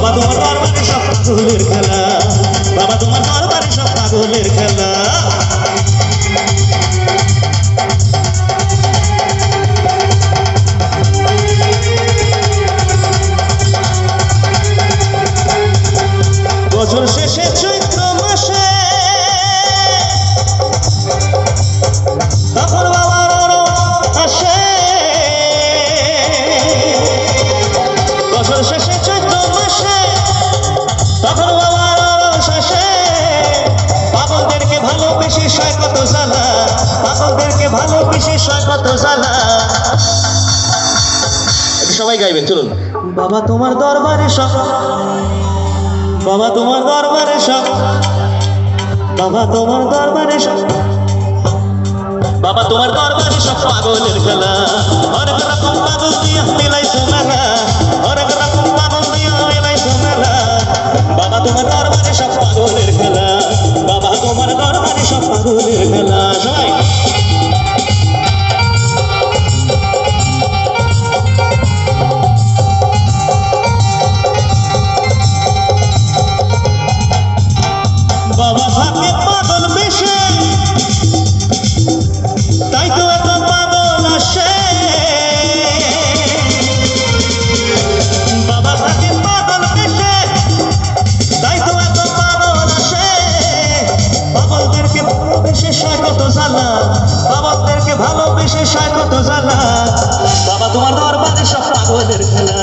বাবা তোমার দরবারে সব পাগলের খেলা, বাবা তোমার দরবারে সব পাগলের খেলা। বছর শেষে চৈত্র মাসে তখন বাবার আসে, বছর শেষে চৈত্র মাসে তখন বাবার আসে। পাগলদেরকে ভালোবেসে সয় কত জ্বালা, পাগলদেরকে ভালোবেসে সয় কত জ্বালা। সবাই গাইবেন চলুন। বাবা তোমার দরবারে সব, বাবা তোমার দরবারে সব, বাবা তোমার দরবারে সব, বাবা তোমার দরবারে সব পাগলের খেলা। অনেক রকম পাগল দিয়া মিলাইছো মেলা, অনেক রকম পাগল দিয়া মিলাইছো মেলা। বাবা তোমার দরবারে সব পাগলের খেলা, বাবা তোমার দরবারে সব পাগলের খেলা। সবাই বাবা থাকে পাগল বেশে, তাই তো এত পাগল আসে। বাবা থাকে পাগল বেশে, তাই তো এত পাগল আসে। পাগলদেরকে ভালোবেসে সয় কত জ্বালা, পাগলদেরকে ভালোবেসে সয় কত জ্বালা। বাবা তোমার দরবারে সব পাগলের খেলা।